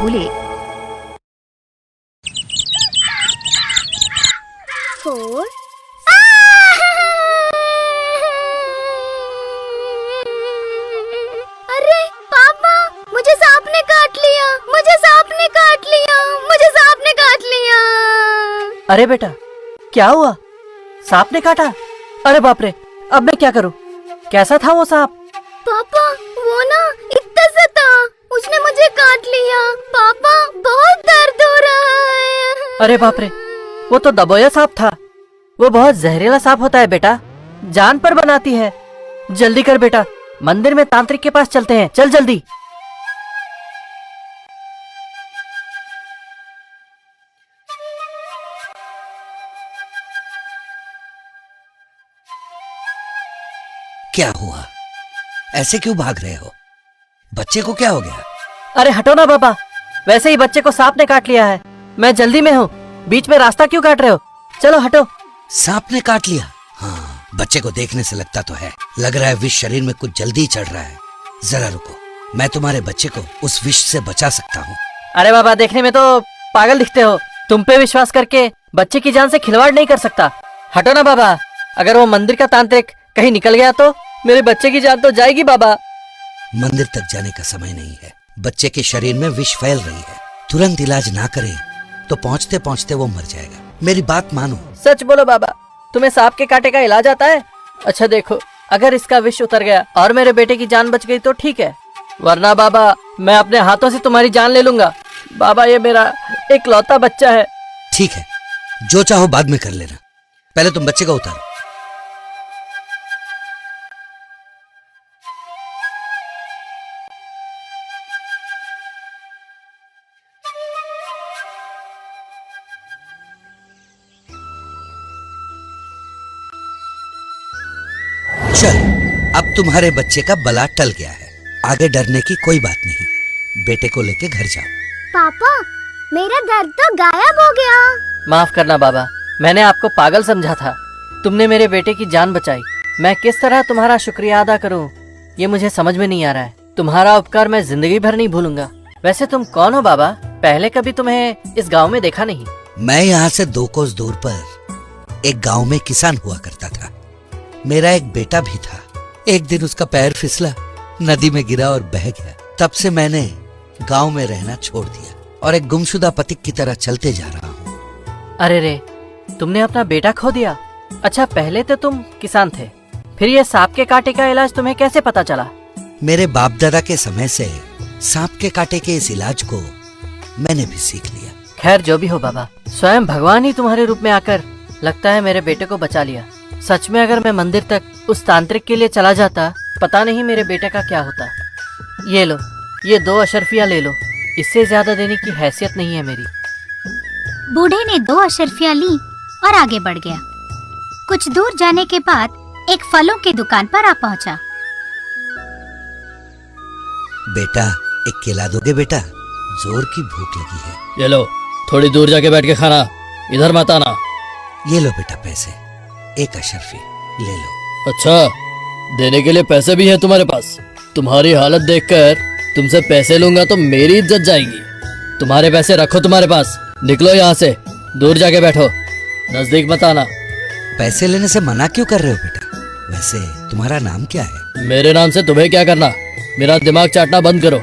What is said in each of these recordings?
भूले। अरे पापा, मुझे सांप ने काट लिया, मुझे सांप ने काट लिया, मुझे सांप ने काट लिया। अरे बेटा, क्या हुआ? सांप ने काटा? अरे बाप रे, अब मैं क्या करूं? कैसा था वो सांप? पापा, वो ना इतना सा था, उसने मुझे काट लिया। पापा, बहुत दर्द हो रहा है। अरे बाप रे, वो तो दबोया सांप था। वो बहुत जहरीला सांप होता है बेटा, जान पर बनाती है। जल्दी कर बेटा, मंदिर में तांत्रिक के पास चलते हैं, चल जल्दी। क्या हुआ? ऐसे क्यों भाग रहे हो? बच्चे को क्या हो गया? अरे हटो ना बाबा, वैसे ही बच्चे को सांप ने काट लिया है। मैं जल्दी में हूँ, बीच में रास्ता क्यों काट रहे हो? चलो हटो। सांप ने काट लिया? हाँ, बच्चे को देखने से लगता तो है। लग रहा है विष शरीर में कुछ जल्दी चढ़ रहा है। जरा रुको, मैं तुम्हारे बच्चे को उस विष से बचा सकता हूँ। अरे बाबा, देखने में तो पागल दिखते हो। तुम पे विश्वास करके बच्चे की जान से खिलवाड़ नहीं कर सकता। हटो ना बाबा, अगर वो मंदिर का तांत्रिक कहीं निकल गया तो मेरे बच्चे की जान तो जाएगी बाबा। मंदिर तक जाने का समय नहीं है। बच्चे के शरीर में विष फैल रही है। तुरंत इलाज ना करें तो पहुंचते पहुंचते वो मर जाएगा। मेरी बात मानो। सच बोलो बाबा, तुम्हें सांप के कांटे का इलाज आता है? अच्छा देखो, अगर इसका विष उतर गया और मेरे बेटे की जान बच गई तो ठीक है, वरना बाबा मैं अपने हाथों से तुम्हारी जान ले लूंगा। बाबा, ये मेरा इकलौता बच्चा है। ठीक है, जो चाहो बाद में कर लेना, पहले तुम बच्चे को उतारो। चल, अब तुम्हारे बच्चे का बला टल गया है। आगे डरने की कोई बात नहीं। बेटे को लेके घर जाओ। पापा, मेरा दर्द तो गायब हो गया। माफ करना बाबा, मैंने आपको पागल समझा था। तुमने मेरे बेटे की जान बचाई। मैं किस तरह तुम्हारा शुक्रिया अदा करूं, ये मुझे समझ में नहीं आ रहा है। तुम्हारा उपकार मैं जिंदगी भर नहीं भूलूंगा। वैसे तुम कौन हो बाबा? पहले कभी तुम्हें इस गांव में देखा नहीं। मैं यहाँ से 2 कोस दूर पर एक गांव में किसान हुआ करता था। मेरा एक बेटा भी था। एक दिन उसका पैर फिसला, नदी में गिरा और बह गया। तब से मैंने गांव में रहना छोड़ दिया और एक गुमशुदा पथिक की तरह चलते जा रहा हूँ। अरे रे, तुमने अपना बेटा खो दिया? अच्छा, पहले तो तुम किसान थे, फिर ये सांप के कांटे का इलाज तुम्हें कैसे पता चला? मेरे बाप दादा के समय से सांप के कांटे के इस इलाज को मैंने भी सीख लिया। खैर जो भी हो बाबा, स्वयं भगवान ही तुम्हारे रूप में आकर लगता है मेरे बेटे को बचा लिया। सच में अगर मैं मंदिर तक उस तांत्रिक के लिए चला जाता, पता नहीं मेरे बेटे का क्या होता। ये लो, ये 2 अशर्फियाँ ले लो, इससे ज्यादा देने की हैसियत नहीं है मेरी। बूढ़े ने 2 अशर्फियाँ ली और आगे बढ़ गया। कुछ दूर जाने के बाद एक फलों की दुकान पर आ पहुंचा। बेटा, एक केला दोगे बेटा? जोर की भूख लगी है। ये लो, थोड़ी दूर जाके बैठ के खाना, इधर मत आना। ये लो बेटा पैसे, 1 अशर्फी ले लो। अच्छा, देने के लिए पैसे भी है तुम्हारे पास? तुम्हारी हालत देखकर तुमसे पैसे लूंगा तो मेरी इज्जत जाएगी। तुम्हारे पैसे रखो तुम्हारे पास। निकलो यहाँ से, दूर जाके बैठो, नजदीक मत आना। पैसे लेने से मना क्यों कर रहे हो बेटा? वैसे तुम्हारा नाम क्या है? मेरे नाम से तुम्हें क्या करना? मेरा दिमाग चाटना बंद करो,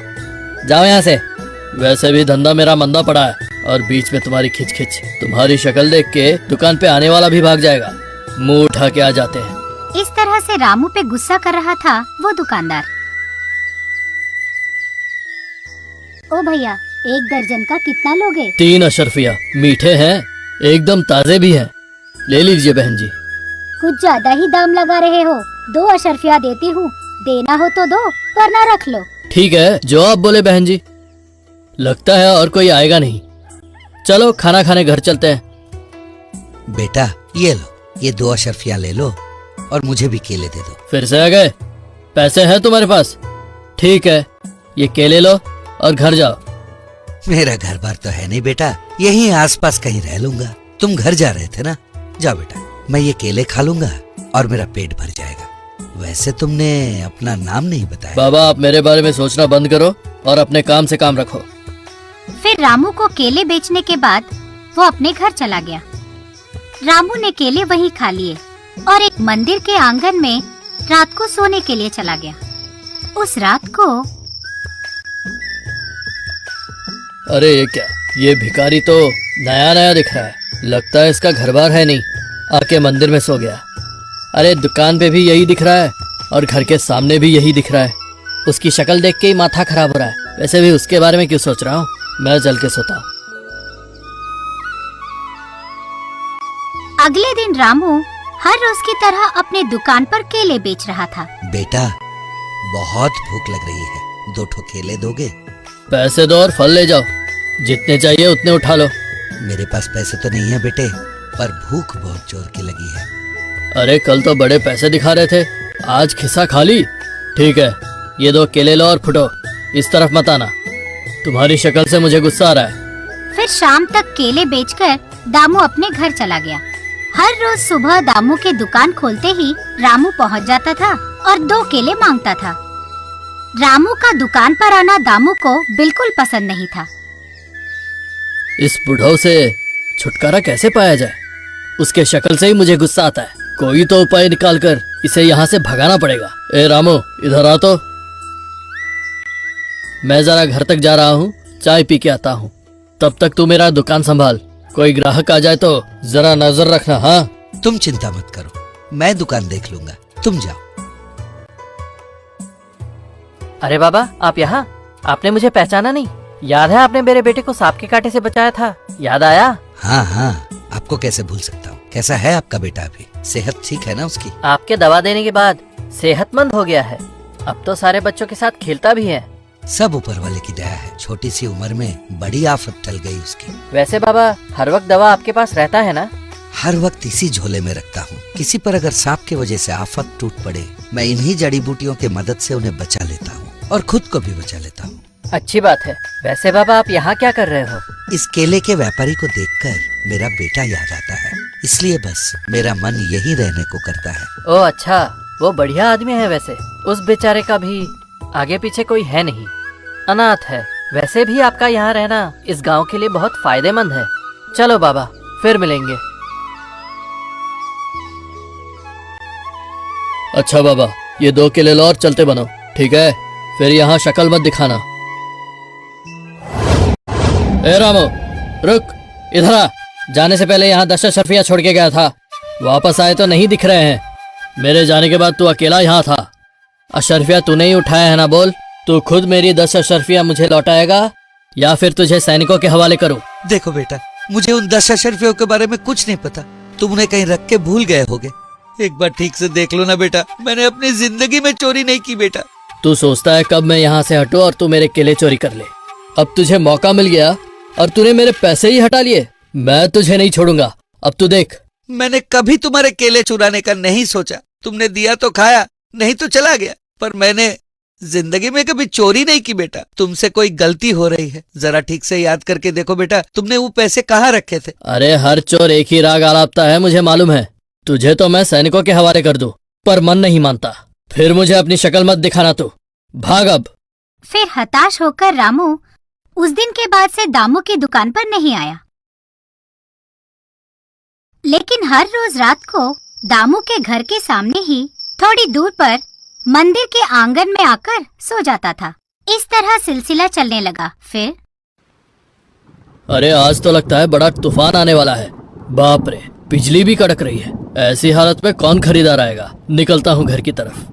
जाओ यहाँ से। वैसे भी धंधा मेरा मंदा पड़ा है और बीच में तुम्हारी खिचखिच। तुम्हारी शक्ल देख के दुकान पे आने वाला भी भाग जाएगा। मुंह उठा के आ जाते हैं। इस तरह से रामू पे गुस्सा कर रहा था वो दुकानदार। ओ भैया, 1 दर्जन का कितना लोगे? 3 अशर्फिया, मीठे हैं, एकदम ताजे भी हैं। ले लीजिए बहन जी। कुछ ज्यादा ही दाम लगा रहे हो। 2 अशर्फिया देती हूँ, देना हो तो दो, वरना रख लो। ठीक है, जो आप बोले बहन जी। लगता है और कोई आएगा नहीं। चलो खाना खाने घर चलते हैं। बेटा ये लो, ये 2 अशर्फिया ले लो और मुझे भी केले दे दो। फिर से आ गए? पैसे हैं तुम्हारे पास? ठीक है, ये केले लो और घर जाओ। मेरा घर बार तो है नहीं बेटा, यहीं आसपास कहीं रह लूंगा। तुम घर जा रहे थे ना, जाओ बेटा, मैं ये केले खा लूंगा और मेरा पेट भर जाएगा। वैसे तुमने अपना नाम नहीं बताया। बाबा, आप मेरे बारे में सोचना बंद करो और अपने काम से काम रखो। फिर रामू को केले बेचने के बाद वो अपने घर चला गया। रामू ने केले वहीं खा लिए और एक मंदिर के आंगन में रात को सोने के लिए चला गया। उस रात को अरे ये क्या, ये भिखारी तो नया नया दिख रहा है। लगता है इसका घर बार है नहीं, आके मंदिर में सो गया। अरे दुकान पे भी यही दिख रहा है और घर के सामने भी यही दिख रहा है। उसकी शक्ल देख के ही माथा खराब हो रहा है। वैसे भी उसके बारे में क्यों सोच रहा हूँ, मैं चल के सोता हूँ। अगले दिन रामू हर रोज की तरह अपने दुकान पर केले बेच रहा था। बेटा, बहुत भूख लग रही है, 2 ठो केले दोगे? पैसे दो और फल ले जाओ, जितने चाहिए उतने उठा लो। मेरे पास पैसे तो नहीं है बेटे, पर भूख बहुत जोर की लगी है। अरे कल तो बड़े पैसे दिखा रहे थे, आज खिस्सा खाली। ठीक है, ये 2 केले लो और फुटो, इस तरफ मत आना। तुम्हारी शक्ल से मुझे गुस्सा आ रहा है। फिर शाम तक केले बेचकर दामू अपने घर चला गया। हर रोज सुबह दामू के दुकान खोलते ही रामू पहुंच जाता था और 2 केले मांगता था। रामू का दुकान पर आना दामू को बिल्कुल पसंद नहीं था। इस बुढ़ऊ से छुटकारा कैसे पाया जाए? उसके शक्ल से ही मुझे गुस्सा आता है। कोई तो उपाय निकाल कर इसे यहाँ से भगाना पड़ेगा। ए रामू, इधर आ तो। मैं जरा घर तक जा रहा हूँ, चाय पी के आता हूँ। तब तक तू मेरा दुकान संभाल। कोई ग्राहक आ जाए तो जरा नजर रखना। हाँ, तुम चिंता मत करो, मैं दुकान देख लूंगा, तुम जाओ। अरे बाबा, आप यहाँ? आपने मुझे पहचाना नहीं? याद है आपने मेरे बेटे को सांप के कांटे से बचाया था? याद आया? हाँ हाँ, आपको कैसे भूल सकता हूँ। कैसा है आपका बेटा अभी? सेहत ठीक है ना उसकी? आपके दवा देने के बाद सेहतमंद हो गया है। अब तो सारे बच्चों के साथ खेलता भी है। सब ऊपर वाले की दया है। छोटी सी उम्र में बड़ी आफत टल गई उसकी। वैसे बाबा, हर वक्त दवा आपके पास रहता है ना? हर वक्त इसी झोले में रखता हूँ। किसी पर अगर सांप की वजह से आफत टूट पड़े, मैं इन्हीं जड़ी बूटियों की मदद से उन्हें बचा लेता हूँ और खुद को भी बचा लेता हूँ। अच्छी बात है। वैसे बाबा, आप यहाँ क्या कर रहे हो? इस केले के व्यापारी को देखकर मेरा बेटा याद आता है, इसलिए बस मेरा मन यही रहने को करता है। ओह अच्छा, वो बढ़िया आदमी है। वैसे उस बेचारे का भी आगे पीछे कोई है नहीं, अनाथ है। वैसे भी आपका यहाँ रहना इस गांव के लिए बहुत फायदेमंद है। चलो बाबा, फिर मिलेंगे। अच्छा बाबा, ये 2 केले लो और चलते बनो, ठीक है? फिर यहाँ शक्ल मत दिखाना। ए रामू, रुक, इधर आ। जाने से पहले यहाँ 10 अशर्फिया छोड़ के गया था, वापस आए तो नहीं दिख रहे हैं। मेरे जाने के बाद तू अकेला यहाँ था। अशर्फिया तूने ही उठाया है ना? बोल, तू खुद मेरी 10 अशर्फिया मुझे लौटाएगा या फिर तुझे सैनिकों के हवाले करूं? देखो बेटा, मुझे उन 10 अशर्फियों के बारे में कुछ नहीं पता। तुम उन्हें कहीं रख के भूल गए होगे। एक बार ठीक से देख लो ना बेटा, मैंने अपनी जिंदगी में चोरी नहीं की बेटा। तू सोचता है कब मैं यहाँ से हटूं और तू मेरे केले चोरी कर ले। अब तुझे मौका मिल गया और तूने मेरे पैसे ही हटा लिए। मैं तुझे नहीं छोड़ूंगा। अब तू देख। मैंने कभी तुम्हारे केले चुराने का नहीं सोचा। तुमने दिया तो खाया, नहीं तो चला गया। पर मैंने जिंदगी में कभी चोरी नहीं की बेटा। तुमसे कोई गलती हो रही है, जरा ठीक से याद करके देखो बेटा, तुमने वो पैसे कहाँ रखे थे? अरे हर चोर एक ही राग आलापता है, मुझे मालूम है। तुझे तो मैं सैनिकों के हवाले कर दूं, पर मन नहीं मानता। फिर मुझे अपनी शक्ल मत दिखाना। तू भाग अब। फिर हताश होकर रामू उस दिन के बाद से दामू की दुकान पर नहीं आया। लेकिन हर रोज रात को दामू के घर के सामने ही थोड़ी दूर पर मंदिर के आंगन में आकर सो जाता था। इस तरह सिलसिला चलने लगा। फिर अरे आज तो लगता है बड़ा तूफान आने वाला है। बाप रे, बिजली भी कड़क रही है। ऐसी हालत में कौन खरीदार आएगा? निकलता हूँ घर की तरफ।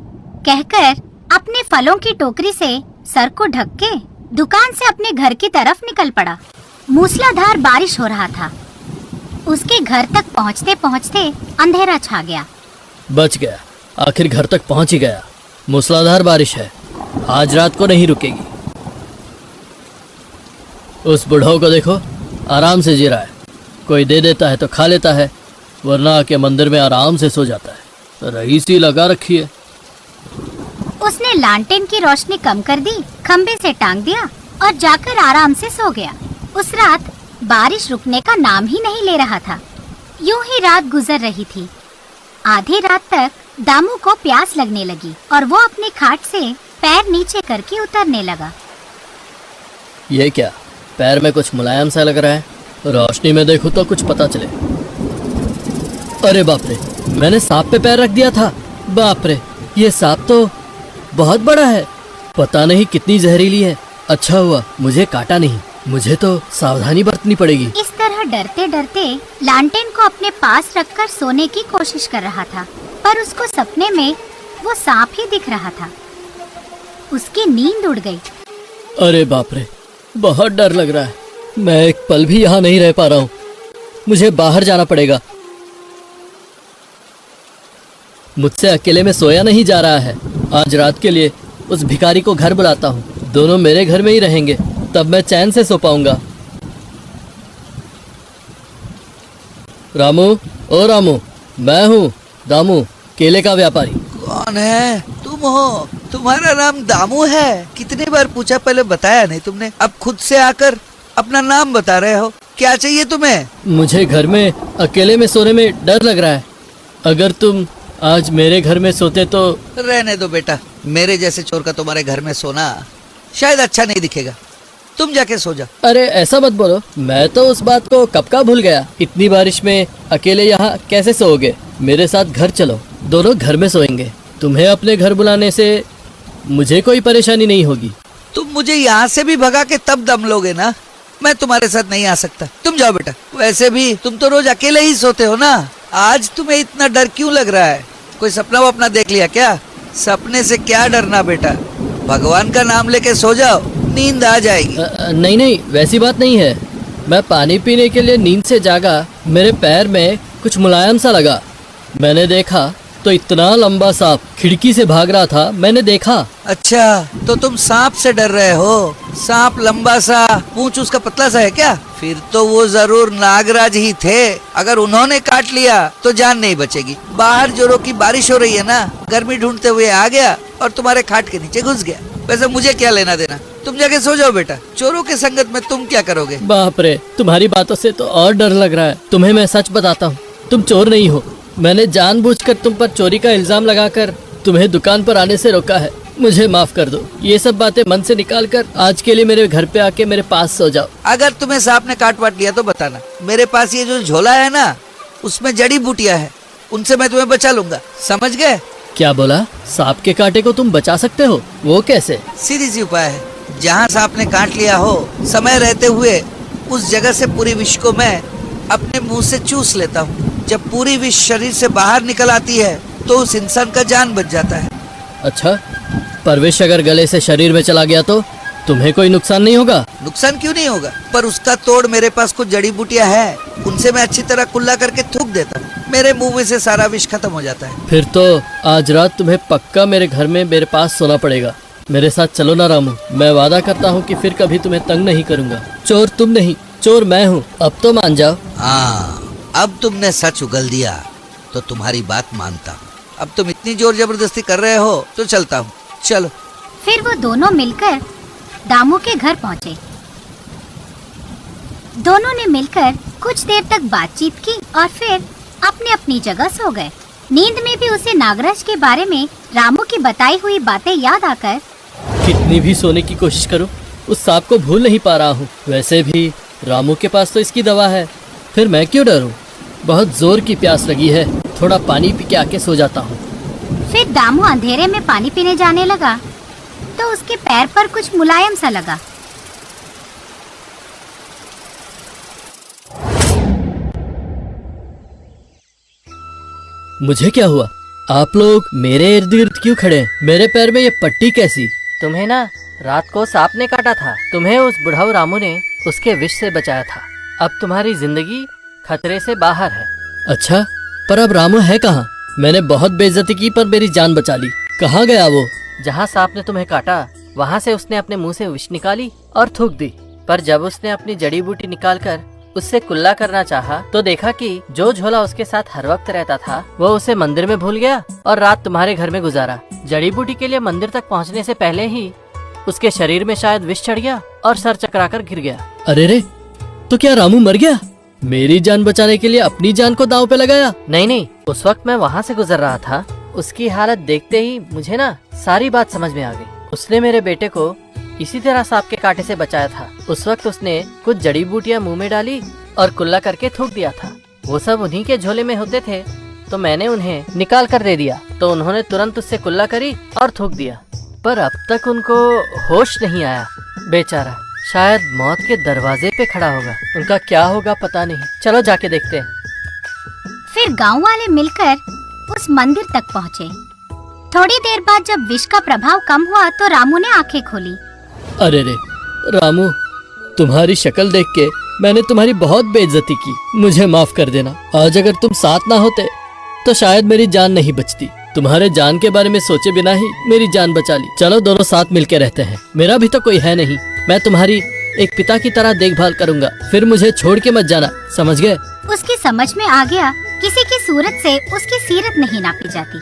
कहकर अपने फलों की टोकरी से सर को ढक के दुकान से अपने घर की तरफ निकल पड़ा। मूसलाधार बारिश हो रहा था। उसके घर तक पहुँचते पहुँचते अंधेरा छा गया। बच गया, आखिर घर तक पहुँच ही गया। मूसलाधार बारिश है, आज रात को नहीं रुकेगी। उस बुढ़ऊ को देखो, आराम से जी रहा है। कोई दे देता है तो खा लेता है, वरना आके मंदिर में आराम से सो जाता है। रईसी लगा रखी है। उसने लालटेन की रोशनी कम कर दी, खंबे से टांग दिया और जाकर आराम से सो गया। उस रात बारिश रुकने का नाम ही नहीं ले रहा था। यूं ही रात गुजर रही थी। आधी रात तक दामू को प्यास लगने लगी और वो अपनी खाट से पैर नीचे करके उतरने लगा। ये क्या, पैर में कुछ मुलायम सा लग रहा है। रोशनी में देखूं तो कुछ पता चले। अरे बाप रे, मैंने सांप पे पैर रख दिया था। बाप रे, ये सांप तो बहुत बड़ा है, पता नहीं कितनी जहरीली है। अच्छा हुआ मुझे काटा नहीं, मुझे तो सावधानी बरतनी पड़ेगी। इस तरह डरते डरते लालटेन को अपने पास रखकर सोने की कोशिश कर रहा था, पर उसको सपने में वो सांप ही दिख रहा था। उसकी नींद उड़ गई। अरे बाप रे, बहुत डर लग रहा है। मैं एक पल भी यहाँ नहीं रह पा रहा हूँ, मुझे बाहर जाना पड़ेगा। मुझसे अकेले में सोया नहीं जा रहा है। आज रात के लिए उस भिखारी को घर बुलाता हूँ, दोनों मेरे घर में ही रहेंगे, तब मैं चैन से सो पाऊंगा। रामू, ओ रामू, मैं हूँ दामू, केले का व्यापारी। कौन है? तुम हो? तुम्हारा नाम दामू है? कितनी बार पूछा, पहले बताया नहीं तुमने, अब खुद से आकर अपना नाम बता रहे हो। क्या चाहिए तुम्हें? मुझे घर में अकेले में सोने में डर लग रहा है। अगर तुम आज मेरे घर में सोते तो। रहने दो बेटा, मेरे जैसे चोर का तुम्हारे घर में सोना शायद अच्छा नहीं दिखेगा। तुम जाके सो जाओ। अरे ऐसा मत बोलो, मैं तो उस बात को कब का भूल गया। इतनी बारिश में अकेले यहाँ कैसे सोओगे? मेरे साथ घर चलो, दोनों घर में सोएंगे। तुम्हें अपने घर बुलाने से मुझे कोई परेशानी नहीं होगी। तुम मुझे यहाँ से भी भगा के तब दम लोगे ना, मैं तुम्हारे साथ नहीं आ सकता। तुम जाओ बेटा। वैसे भी तुम तो रोज अकेले ही सोते हो ना, आज तुम्हें इतना डर क्यों लग रहा है? कोई सपना वपना देख लिया क्या? सपने से क्या डरना बेटा, भगवान का नाम लेके सो जाओ, नींद आ जाएगी। नहीं नहीं, वैसी बात नहीं है। मैं पानी पीने के लिए नींद से जागा, मेरे पैर में कुछ मुलायम सा लगा। मैंने देखा तो इतना लंबा सांप खिड़की से भाग रहा था, मैंने देखा। अच्छा, तो तुम सांप से डर रहे हो? सांप लंबा सा, पूंछ उसका पतला सा है क्या? फिर तो वो जरूर नागराज ही थे। अगर उन्होंने काट लिया तो जान नहीं बचेगी। बाहर जोरों की बारिश हो रही है ना, गर्मी ढूंढते हुए आ गया और तुम्हारे खाट के नीचे घुस गया। वैसे मुझे क्या लेना देना, तुम जाके सो जाओ बेटा। चोरों के संगत में तुम क्या करोगे? बाप रे, तुम्हारी बातों से तो और डर लग रहा है। तुम्हें मैं सच बताता हूँ, तुम चोर नहीं हो। मैंने जानबूझकर तुम पर चोरी का इल्जाम लगाकर तुम्हें दुकान पर आने से रोका है। मुझे माफ कर दो। ये सब बातें मन से निकाल कर आज के लिए मेरे घर पे आके मेरे पास सो जाओ। अगर तुम्हें सांप ने काट वाट लिया तो बताना। मेरे पास ये जो झोला है ना, उसमें जड़ी बूटियां है, उनसे मैं तुम्हें बचा लूंगा। समझ गए? क्या बोला? सांप के कांटे को तुम बचा सकते हो? वो कैसे? सीधी सी उपाय है। जहाँ सांप ने काट लिया हो, समय रहते हुए उस जगह से पूरी विष को मैं अपने मुंह से चूस लेता हूँ। जब पूरी विष शरीर से बाहर निकल आती है तो उस इंसान का जान बच जाता है। अच्छा, पर विष अगर गले से शरीर में चला गया तो तुम्हें कोई नुकसान नहीं होगा? नुकसान क्यों नहीं होगा, पर उसका तोड़ मेरे पास कुछ जड़ी बूटियां हैं, उनसे मैं अच्छी तरह कुल्ला करके थूक देता हूँ। मेरे मुंह में से सारा विष खत्म हो जाता है। फिर तो आज रात तुम्हें पक्का मेरे घर में मेरे पास सोना पड़ेगा। मेरे साथ चलो ना रामू, मैं वादा करता हूँ कि फिर कभी तुम्हें तंग नहीं करूँगा। चोर तुम नहीं, चोर मैं हूँ। अब तो मान जाओ। हाँ, अब तुमने सच उगल दिया तो तुम्हारी बात मानता हूँ। अब तुम इतनी जोर जबरदस्ती कर रहे हो तो चलता हूँ, चलो। फिर वो दोनों मिलकर दामू के घर पहुँचे। दोनों ने मिलकर कुछ देर तक बातचीत की और फिर अपनी अपनी जगह सो गए। नींद में भी उसे नागराज के बारे में रामू की बताई हुई बातें याद आकर कितनी भी सोने की कोशिश करो, उस सांप को भूल नहीं पा रहा हूँ। वैसे भी रामू के पास तो इसकी दवा है, फिर मैं क्यों डरूं? बहुत जोर की प्यास लगी है, थोड़ा पानी पी के आके सो जाता हूँ। फिर दामू अंधेरे में पानी पीने जाने लगा तो उसके पैर पर कुछ मुलायम सा लगा। मुझे क्या हुआ? आप लोग मेरे इर्द गिर्द क्यों खड़े हैं? मेरे पैर में ये पट्टी कैसी? तुम्हें ना रात को सांप ने काटा था, तुम्हें उस बुढ़ाऊ रामू ने उसके विष से बचाया था। अब तुम्हारी जिंदगी खतरे से बाहर है। अच्छा, पर अब रामू है कहाँ? मैंने बहुत बेइज्जती की पर मेरी जान बचा ली। कहाँ गया वो? जहाँ सांप ने तुम्हें काटा वहाँ से उसने अपने मुंह से विष निकाली और थूक दी। पर जब उसने अपनी जड़ी बूटी निकालकर उससे कुल्ला करना चाहा तो देखा कि जो झोला उसके साथ हर वक्त रहता था वो उसे मंदिर में भूल गया और रात तुम्हारे घर में गुजारा। जड़ी बूटी के लिए मंदिर तक पहुँचने से पहले ही उसके शरीर में शायद विष चढ़ गया और सर चकराकर गिर गया। अरे रे, तो क्या रामू मर गया? मेरी जान बचाने के लिए अपनी जान को दांव पे लगाया? नहीं, उस वक्त मैं वहाँ से गुजर रहा था। उसकी हालत देखते ही मुझे ना सारी बात समझ में आ गई। उसने मेरे बेटे को इसी तरह सांप के कांटे से बचाया था। उस वक्त उसने कुछ जड़ी बूटियां मुंह में डाली और कुल्ला करके थूक दिया था। वो सब उन्हीं के झोले में होते थे, तो मैंने उन्हें निकाल कर दे दिया, तो उन्होंने तुरंत उससे कुल्ला करी और थूक दिया। पर अब तक उनको होश नहीं आया। बेचारा शायद मौत के दरवाजे पे खड़ा होगा। उनका क्या होगा पता नहीं। चलो जाके देखते हैं। फिर गांव वाले मिलकर उस मंदिर तक पहुँचे। थोड़ी देर बाद जब विष का प्रभाव कम हुआ तो रामू ने आंखें खोली। अरे रे रामू, तुम्हारी शक्ल देख के मैंने तुम्हारी बहुत बेइज्जती की। मुझे माफ कर देना। आज अगर तुम साथ ना होते तो शायद मेरी जान नहीं बचती। तुम्हारे जान के बारे में सोचे बिना ही मेरी जान बचा ली। चलो दोनों साथ मिलके रहते हैं। मेरा भी तो कोई है नहीं। मैं तुम्हारी एक पिता की तरह देखभाल करूंगा। फिर मुझे छोड़ के मत जाना, समझ गए? उसकी समझ में आ गया किसी की सूरत से उसकी सीरत नहीं नापी जाती।